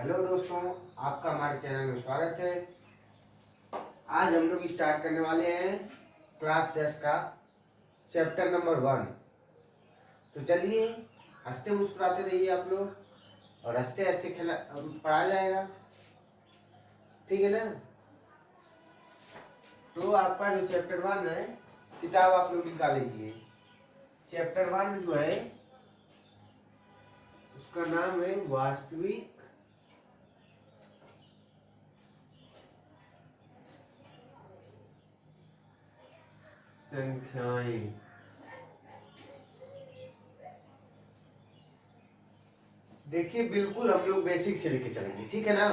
Hello दोस्तों, आपका हमारे चैनल में स्वागत है। आज हम लोग स्टार्ट करने वाले हैं क्लास 10 का चैप्टर नंबर 1। तो चलिए, हंसते मुस्कुराते रहिए आप लोग और हंसते हंसते पढ़ा जाएगा, ठीक है ना। तो आपका जो चैप्टर 1 है, किताब आप लोग निकाल लीजिए। चैप्टर 1 जो है उसका नाम है वास्तविक संख्याएं। देखिए, बिल्कुल हम लोग बेसिक से लेके चलेंगे, ठीक है ना।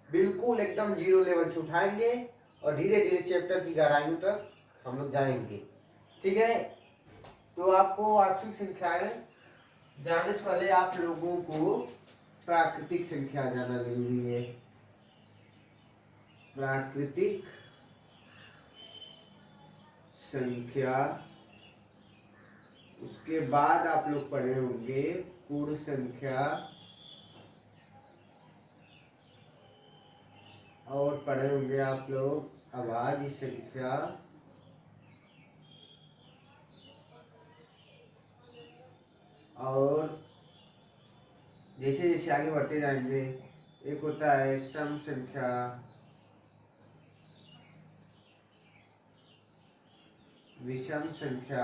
बिल्कुल एकदम जीरो लेवल से उठाएंगे और धीरे धीरे चैप्टर की गहराइयों तक हम लोग जाएंगे, ठीक है। तो आपको वास्तविक संख्याएं जानने से पहले आप लोगों को प्राकृतिक संख्या जानना जरूरी है। प्राकृतिक संख्या, उसके बाद आप लोग पढ़े होंगे पूर्ण संख्या और पढ़े होंगे आप लोग अभाज्य संख्या और जैसे जैसे आगे बढ़ते जाएंगे एक होता है सम संख्या, विषम संख्या,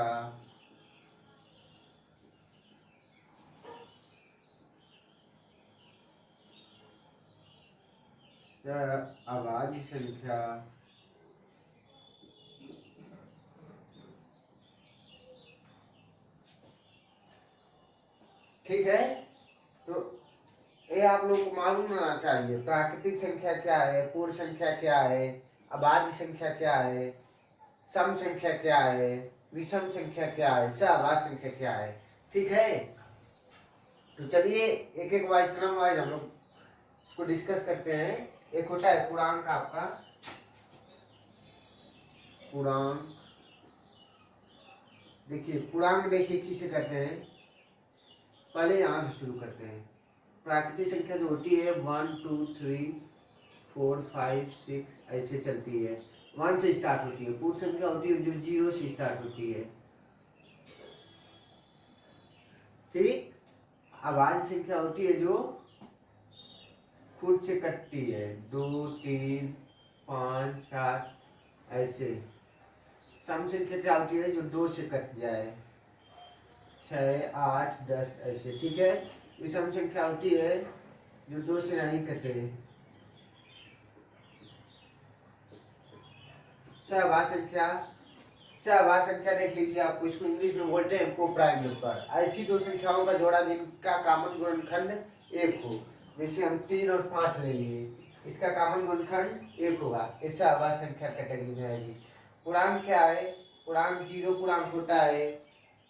अभाज्य संख्या, ठीक है। तो ये आप लोग को मालूम होना चाहिए प्राकृतिक संख्या क्या है, पूर्ण संख्या क्या है, अभाज्य संख्या क्या है, सम संख्या क्या है, विषम संख्या क्या है, सहभाज्य संख्या क्या है, ठीक है। तो चलिए एक एक वाइज क्रम वाइज हम लोग इसको डिस्कस करते हैं। एक होता है पूर्णांक, आपका पूर्णांक। देखिए पूर्णांक, देखिए किसे कहते हैं, पहले यहां से शुरू करते हैं। प्राकृतिक संख्या जो होती है 1 2 3 4 5 6 ऐसे चलती है, 1 से स्टार्ट होती है। पूर्ण संख्या होती है जो 0 से स्टार्ट होती है, ठीक। अभाज्य संख्या होती है जो खुद से कटती है, 2 3 5 7 ऐसे। सम संख्या क्या होती है जो 2 से कट जाए, 6 8 10 ऐसे, ठीक है। विषम संख्या होती है जो 2 से नहीं कटे। सहभाज्य संख्या, सहभाज्य संख्या देख लीजिए, आपको इसको इंग्लिश में बोलते हैं को प्राइम नंबर। ऐसी दो संख्याओं का जोड़ा जिनका कॉमन गुणनखंड 1 हो। जैसे हम 3 और 5 ले लिए, इसका कॉमन गुणनखंड 1 होगा, ये सहभाज्य संख्या कैटेगरी में आएगी। पूर्णांक क्या है, पूर्णांक 0 पूर्णांक होता है,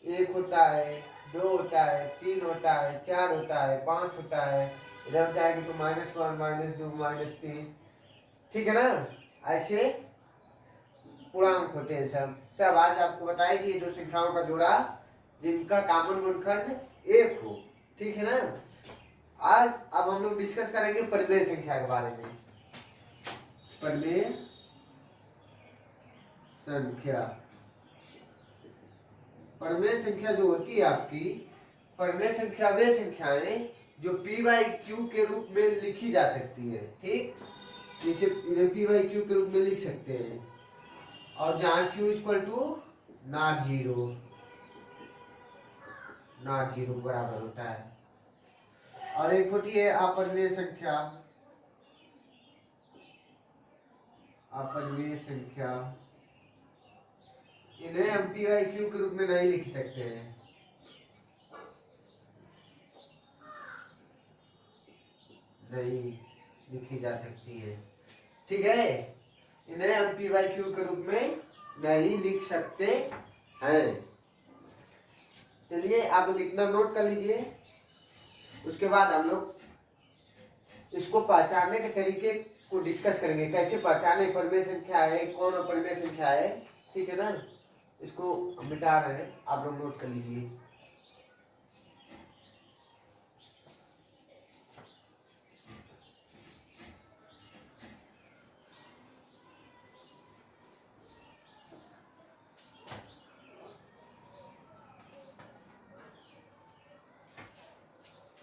1 होता है, 2 होता है, 3 होता है, 4 होता है, 5 होता है। इधर जाएंगे तो -1 -2 -3, ठीक है ना। ऐसे पूर्णांक होते हैं सब आज आपको बताएगी दो संख्याओं का जोड़ा जिनका कॉमन गुणनखंड 1 हो, ठीक है ना। आज अब हम लोग डिस्कस करेंगे परिमेय संख्या के बारे में। परिमेय संख्या, परिमेय संख्या जो होती है आपकी, परिमेय संख्या वे संख्याएं जो p/q के रूप में लिखी जा सकती है, ठीक। जैसे p/q के रूप में लिख सकते हैं, और जहां q equal to not zero बराबर होता है। और एक होती है अपरिमेय संख्या, अपरिमेय संख्या, इन्हें हम p/q के रूप में नहीं लिख सकते हैं, नहीं लिखी जा सकती है, ठीक है। इन्हें हम p/q के रूप में नहीं लिख सकते हैं। चलिए आप लोग इतना नोट कर लीजिए, उसके बाद हम लोग इसको पहचानने के तरीके को डिस्कस करेंगे, कैसे पहचाने परिमेय संख्या है, कौन अपरिमेय संख्या है, ठीक है ना। इसको हम मिटा रहे हैं, आप लोग नोट कर लीजिए।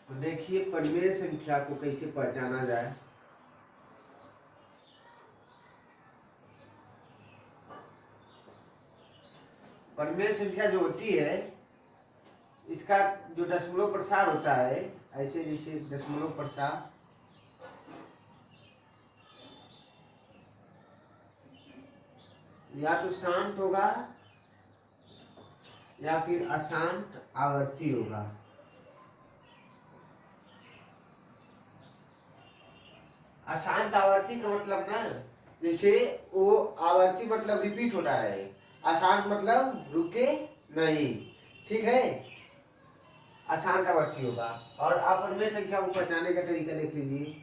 तो देखिए परिमेय संख्या को कैसे पहचाना जाए। परिमेय संख्या जो होती है इसका जो दशमलव प्रसार होता है, ऐसे जैसे दशमलव प्रसार, या तो शांत होगा या फिर अशांत आवर्ती होगा। अशांत आवर्ती का मतलब ना, जैसे वो आवर्ती मतलब रिपीट होता है, अशांत मतलब रुके नहीं, ठीक है, अशांत आवर्ती होगा। और आप परिमेय संख्या को पहचानने का तरीका देख लीजिए।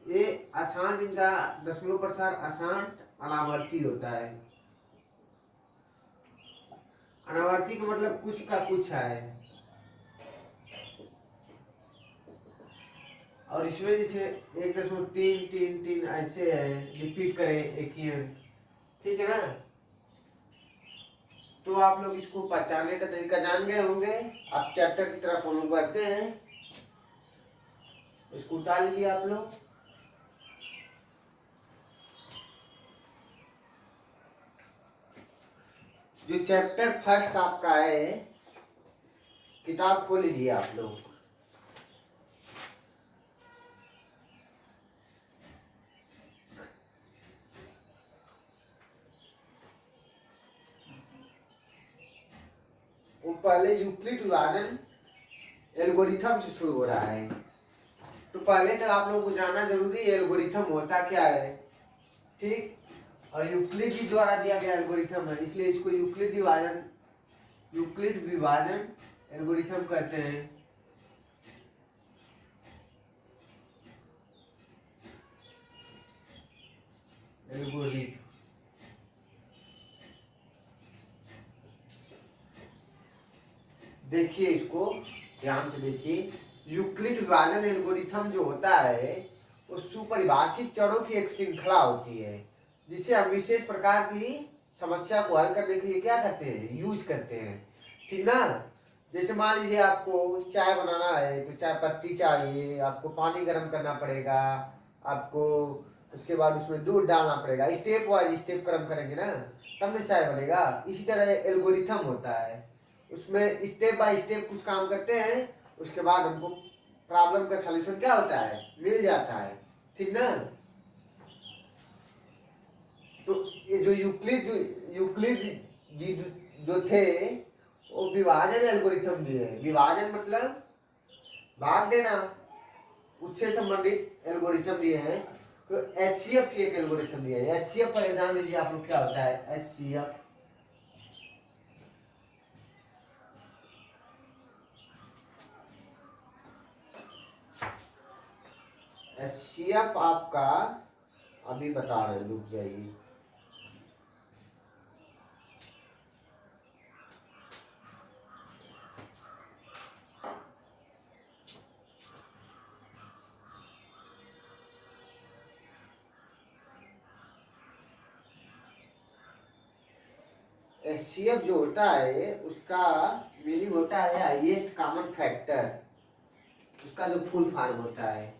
ये अशांत, इनका दशमलव प्रसार अशांत अनावर्ती होता है। अनावर्ती का मतलब कुछ का कुछ है, और इसमें जैसे 1.333 ऐसे है, रिपीट करें एक ही अंक, ठीक है ना। तो आप लोग इसको पहचानने का तरीका जान गए होंगे। आप चैप्टर की तरफ फॉलो करते हैं, इसको उठा लीजिए आप लोग। जो चैप्टर फर्स्ट आपका है, किताब खोल लीजिए आप लोग। वो पहले यूक्लिड विभाजन एल्गोरिथम से शुरू हो रहा है। तो पहले तो आप लोगों को जानना जरूरी है एल्गोरिथम होता क्या है, ठीक। और यूक्लिड जी द्वारा दिया गया एल्गोरिथम है, इसलिए इसको यूक्लिड विभाजन एल्गोरिथम कहते हैं। एल्गोरिथम, देखिए इसको ध्यान से देखिए। यूक्लिड विभाजन एल्गोरिथम जो होता है वो सुपरिभाषित चरों की एक श्रृंखला होती है, जिसे हम विशेष प्रकार की समस्या को हल करने के लिए क्या करते हैं, यूज करते हैं, ठीक ना। जैसे मान लीजिए आपको चाय बनाना है, तो चाय पत्ती चाहिए, आपको पानी गर्म करना पड़ेगा, आपको उसके बाद उसमें दूध डालना पड़ेगा, स्टेप वाइज स्टेप कर्म करेंगे ना, तब ना चाय बनेगा। इसी तरह एल्गोरिथम होता है, उसमें स्टेप बाय स्टेप कुछ काम करते हैं, उसके बाद हमको प्रॉब्लम का सलूशन क्या होता है, मिल जाता है, ठीक ना। तो ये जो यूक्लिड जी जो थे वो विभाजन एल्गोरिथम दिए हैं। विभाजन मतलब भाग देना, उससे संबंधित एल्गोरिथम दिए हैं। तो एचसीएफ की एक एल्गोरिथम दिया है। एचसीएफ पर जान लीजिए आप लोग क्या होता है। एचसीएफ एचसीएफ आपका अभी बता रहे, रुक जाइए। एचसीएफ जो होता है उसका मीनिंग होता है हाईएस्ट कॉमन फैक्टर, उसका जो फुल फॉर्म होता है।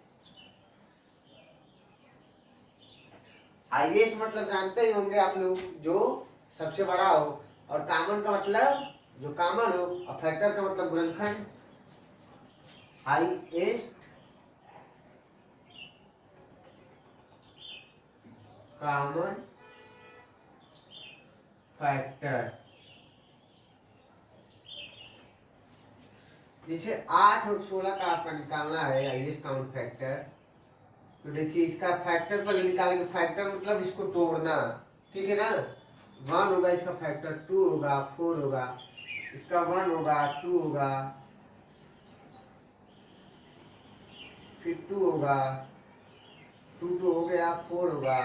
हाईएस्ट मतलब जानते ही होंगे आप लोग, जो सबसे बड़ा हो, और कॉमन का मतलब जो कॉमन हो, और फैक्टर का मतलब गुणनखंड। हाईएस्ट कॉमन फैक्टर, जैसे 8 और 16 का आपका निकालना है हाईएस्ट कॉमन फैक्टर, तो देखिए इसका फैक्टर पर निकालेंगे। फैक्टर मतलब इसको तोड़ना, ठीक है ना। 1 होगा, इसका फैक्टर 2 होगा, 4 होगा, इसका 1 होगा, 2 होगा, फिर 2 होगा, 2 हो गया, 4 होगा,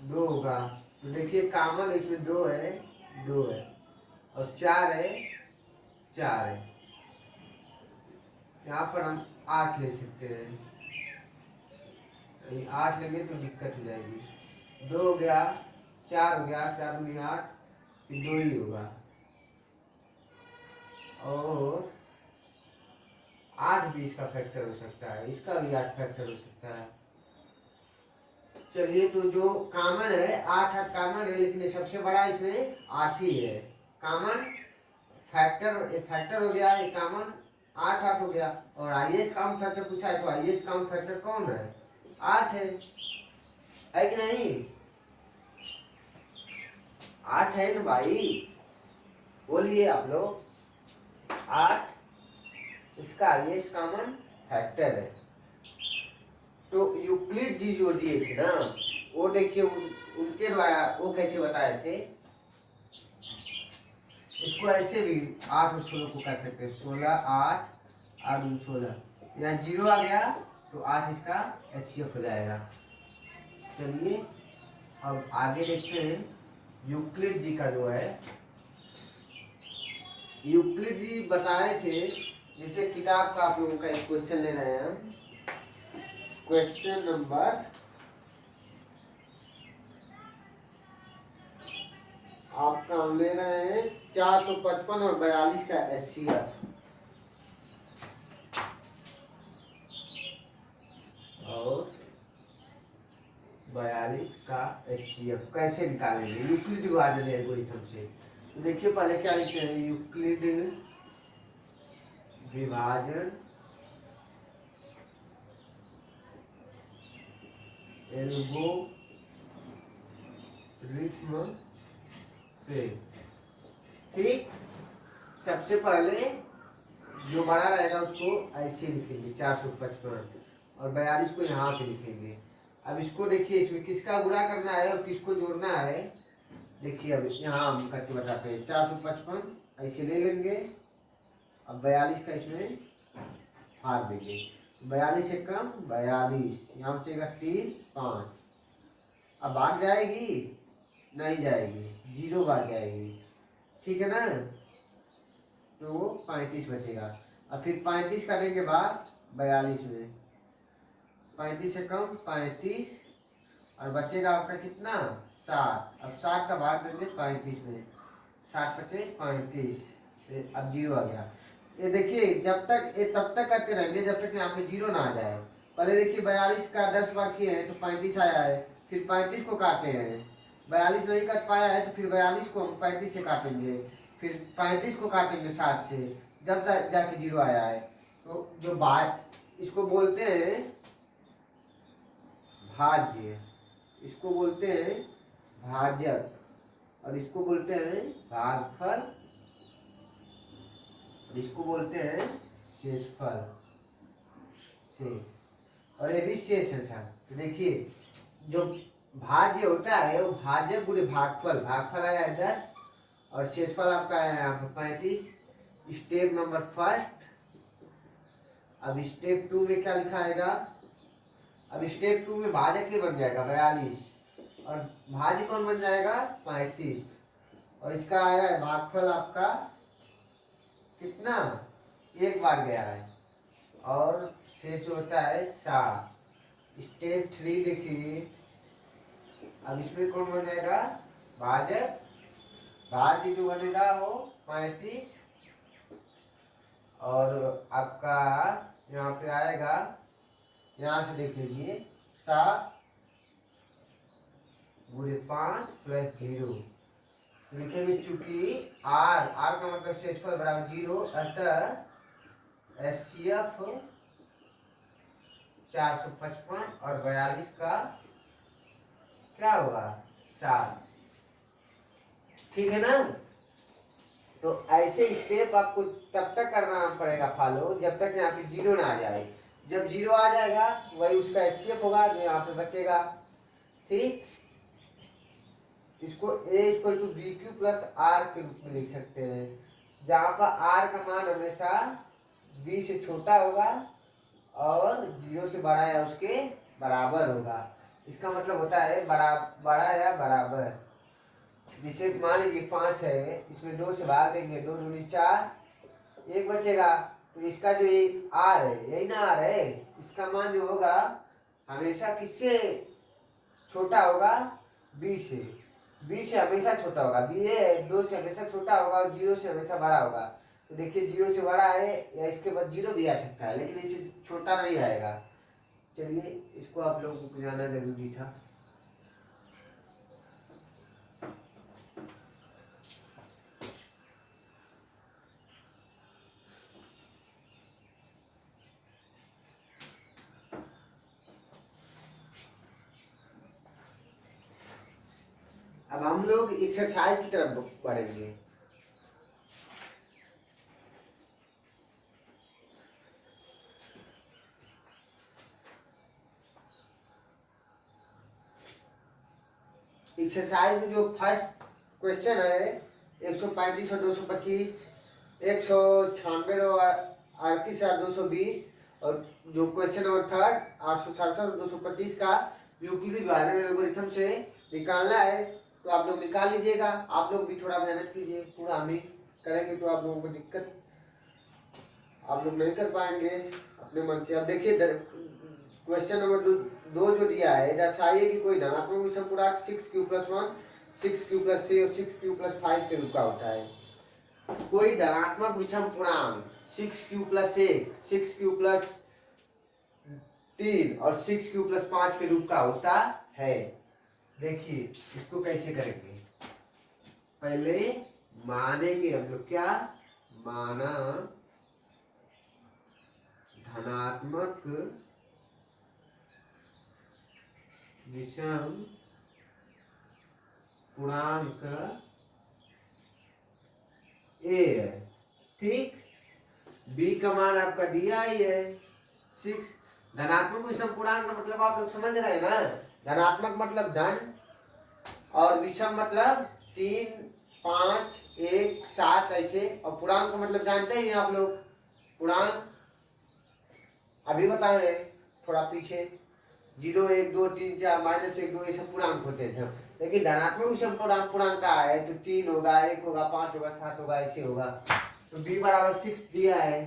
2 होगा। तो देखिए कॉमन इसमें 2 है, 2 है, और 4 है, 4 है। यहाँ पर हम 8 ले सकते हैं, 8 लेंगे तो दिक्कत हो जाएगी। 2 हो गया, 4 हो गया, 4 दूनी 8, फिर 2 ही होगा, और 8 भी इसका फैक्टर हो सकता है, इसका भी 8 फैक्टर हो सकता है। चलिए, तो जो कॉमन है 8 8 कॉमन है, लेकिन सबसे बड़ा इसमें 8 ही है कॉमन। फैक्टर फैक्टर हो गया, ये कॉमन 8 8 हो गया, और हाईएस्ट कॉमन फैक्टर पूछा है, तो हाईएस्ट कॉमन फैक्टर कौन है? 8 है कि नहीं? 8 है ना भाई, बोलिए आप लोग, 8 इसका हाईएस्ट कॉमन फैक्टर है। तो यूक्लिड जी जो दिए थे ना, वो देखिए उनके द्वारा वो कैसे बताए थे, इसको ऐसे भी 8 और 16 को कर सकते हैं, 16 8 8 और 16, यहाँ 0 आ गया तो 8 इसका एचसीएफ हो जाएगा। चलिए अब आगे देखते हैं यूक्लिड जी का जो है, यूक्लिड जी बताए थे, जैसे किताब का आप लोगों का एक क्वेश्चन ले रहे हैं, क्वेश्चन नंबर आपका हम ले रहे हैं 455 और 42 का एचसीएफ, और 42 का एचसीएफ कैसे निकालेंगे यूक्लिड विभाजन एल्गोरिथम से। तो देखिए पहले क्या लिखते हैं, यूक्लिड विभाजन एल्गोरिथम से, ठीक। सबसे पहले जो बड़ा रहेगा उसको ऐसे लिखेंगे 455, और 42 को यहाँ पे लिखेंगे। अब इसको देखिए, इसमें किसका गुणा करना है और किसको जोड़ना है, देखिए अब यहाँ हम करके बताते हैं। 455 ऐसे ले लेंगे, अब 42 का इसमें हाथ देंगे, 42 से कम 42, यहाँ बचेगा 3 5, अब भाग जाएगी नहीं जाएगी, 0 भाग जाएगी, ठीक है ना, तो 35 बचेगा। अब फिर 35 का देंगे बाद 42 में, 35 से कम 35, और बचेगा आपका कितना 7, अब 7 का भाग देंगे 35 में, 7 बचे 35, अब 0 आ गया। ये देखिए जब तक ये तब तक करते रहेंगे जब तक यहाँ पे 0 ना आ जाए। पहले देखिए 42 का 10 बार किए हैं तो 35 आया है, फिर 35 को काटे हैं, 42 नहीं काट पाया है तो फिर 42 को हम 35 से काटेंगे, फिर 35 को काटेंगे 7 से, जब तक जाके 0 आया है। तो जो बात इसको बोलते हैं भाज्य, इसको बोलते हैं भाजक, और इसको बोलते हैं भागफल, और इसको बोलते हैं शेषफल, शेष, और ये भी शेष है सर। तो देखिए जो भाज्य होता है वो भाजक गुणे भागफल, भागफल आया है 10 और शेषफल आपका आया है यहाँ पे 35। Step number first. अब स्टेप 2 में क्या लिखा आएगा, अब स्टेप 2 में भाजक के बन जाएगा 42 और भाज्य कौन बन जाएगा 35, और इसका आया है भागफल आपका कितना, एक बार गया है, और शेष जो होता है 7। स्टेप 3 देखिए, अब इसमें कौन बन जाएगा भाजक, भाज्य जो बनेगा वो 35, और आपका यहाँ पे आएगा, यहाँ से देख लीजिए 7 गुणे 5 प्लस 0 लिखेंगे, चूंकि आर का मतलब शेषफल बराबर 0, अतः एचसीएफ 455 और 42 का क्या होगा 7, ठीक है ना। तो ऐसे स्टेप आपको तब तक करना पड़ेगा फॉलो जब तक यहाँ पे 0 ना आ जाए, जब 0 आ जाएगा वही उसका एचसीएफ होगा जो यहाँ पे बचेगा, ठीक। इसको a equal to b q plus r के रूप में लिख सकते हैं, जहाँ पर r का मान हमेशा b से छोटा होगा और 0 से बड़ा या उसके बराबर होगा। इसका मतलब होता है बड़ा या बराबर। जिसे मान लीजिए 5 है, इसमें 2 से भाग देंगे, 2 दूनी 4, 1 बचेगा, तो इसका जो ये r है, यही ना r है, इसका मान जो होगा हमेशा किससे छोटा होगा, b से। बी से हमेशा छोटा होगा, बी ए 2 से हमेशा छोटा होगा और 0 से हमेशा बड़ा होगा। तो देखिए 0 से बड़ा है या इसके बाद 0 भी आ सकता है, लेकिन इससे छोटा नहीं आएगा। चलिए इसको आप लोगों को जाना जरूरी था। अब हम लोग एक्सरसाइज की तरफ बढ़ेंगे। एक्सरसाइज में जो फर्स्ट क्वेश्चन है 135 और 225, 196 और 38 और 220, और जो क्वेश्चन नंबर थर्ड 867 और 225 का यूक्लिड विभाजन एल्गोरिथम से निकालना है। तो आप लोग निकाल लीजिएगा। आप लोग भी थोड़ा मेहनत कीजिए, पूरा हम ही करेंगे तो आप लोगों को दिक्कत, आप लोग नहीं कर पाएंगे अपने मन से। अब देखिए क्वेश्चन नंबर दो जो दिया है, दर्शाइए कि कोई धनात्मक विषम पूर्णांक 6q+1, 6q+3 और 6q+5 के रूप का होता है। कोई धनात्मक विषम पूर्णांक 6q+1, 6q+3 और 6q+5 के रूप का होता है। देखिए इसको कैसे करेंगे, पहले मानेंगे हम लोग, क्या माना धनात्मक विषम पूर्णांक ए है, ठीक। बी का मान आपका दिया ही है 6। धनात्मक विषम पूर्णांक का मतलब आप लोग समझ रहे हैं ना, धनात्मक मतलब धन और विषम मतलब 3, 5, 1, 7 ऐसे, और पूर्णांक का मतलब जानते ही आप लोग, पूर्णांक अभी बताए थोड़ा पीछे 0, 1, 2, 3, 4, -1, 2 ये सब पूर्णांक होते थे। लेकिन धनात्मक विषम पूर्णांक का है तो 3 होगा, 1 होगा, 5 होगा, 7 होगा, ऐसे होगा। तो b बराबर 6 दिया है,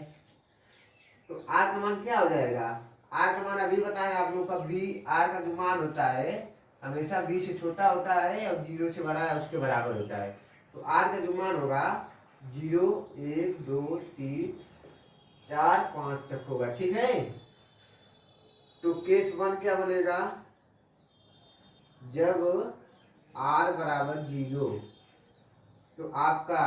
तो r का मान क्या हो जाएगा, r का मान अभी बताया आप लोग का, b r का जो मान होता है हमेशा b से छोटा होता है और 0 से बड़ा है उसके बराबर होता है। तो r का जो मान होगा 0, 1, 2, 3, 4, 5 तक होगा, ठीक है। तो केस 1 क्या बनेगा, जब r बराबर 0 तो आपका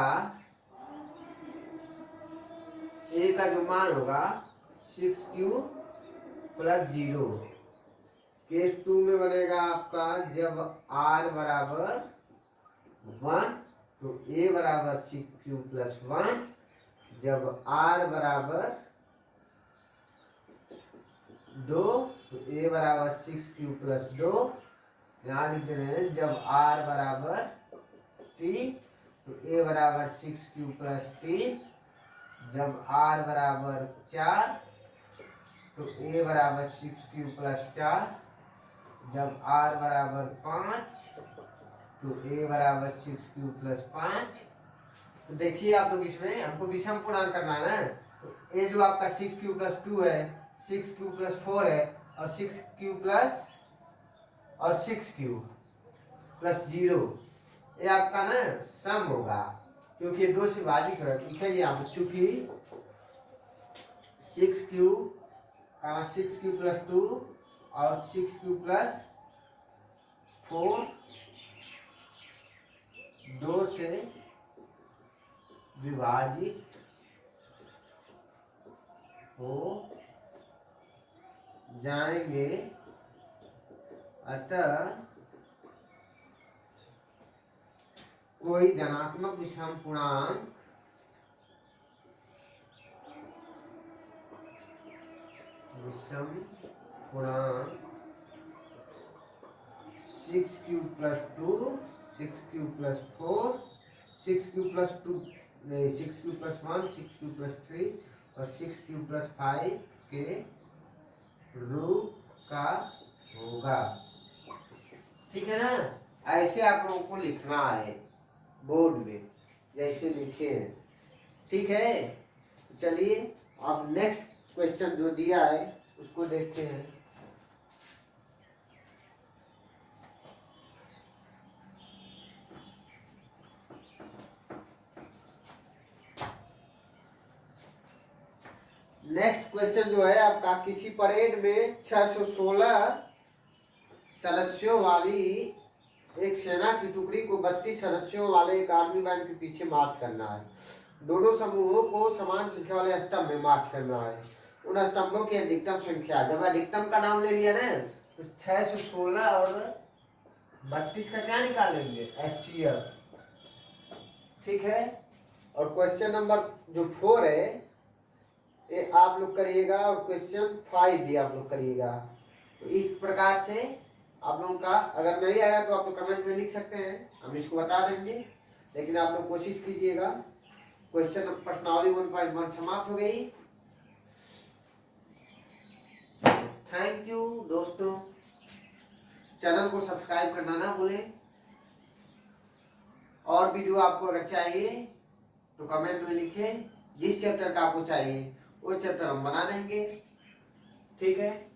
a का जो मान होगा 6q+0। केस 2 में बनेगा आपका जब r बराबर 1 तो a बराबर 6q+1, जब r बराबर 2 तो a बराबर 6q+2। यहाँ लिख दे रहे हैं जब r बराबर 3 तो a बराबर 6q+3, जब r बराबर 4 तो a बराबर 6q+4, जब r बराबर 5 तो a बराबर 6q+5। तो देखिए आप लोग इसमें हमको विषम पूर्णांक करना है ना, तो a जो आपका 6q+2 है, 6q+4 है और 6q+0, ये आपका ना सम होगा, क्योंकि ये 2 से विभाजित है। लिखेंगे आप चूंकि 6q+2 और 6q+4 2 से विभाजित हो जाएंगे, अतः कोई धनात्मक विषम पूर्णांक विषम पूर्णांक 6q+2, 6q+4, 6q+2 नहीं 6q+1, 6q+3 और 6q+5 के रूप का होगा, ठीक है ना। ऐसे आप लोगों को लिखना है बोर्ड में, जैसे लिखे हैं, ठीक है। चलिए अब नेक्स्ट क्वेश्चन जो दिया है उसको देखते हैं। नेक्स्ट क्वेश्चन जो है आपका, किसी परेड में 616 सदस्यों वाली एक सेना की टुकड़ी को 32 सदस्यों वाले एक आर्मी बैंड के पीछे मार्च करना है। दोनों समूहों को समान संख्या वाले स्तंभ में मार्च करना है। उन स्तंभों की अधिकतम संख्या, जब अधिकतम का नाम ले लिया ना तो 616 और 32 का क्या निकालेंगे, HCF। ठीक है। और क्वेश्चन नंबर जो 4 है ये आप लोग करिएगा, और क्वेश्चन 5 भी आप लोग करिएगा। तो इस प्रकार से आप लोगों का, अगर नहीं आया तो आप लोग कमेंट में लिख सकते हैं, हम इसको बता देंगे, लेकिन आप लोग कोशिश कीजिएगा। क्वेश्चन प्रश्नावली 1.1 समाप्त हो गई। थैंक यू दोस्तों, चैनल को सब्सक्राइब करना ना भूलें। और वीडियो आपको अगर चाहिए तो कमेंट में लिखें, जिस चैप्टर का आपको चाहिए वो चैप्टर हम बना देंगे। ठीक है।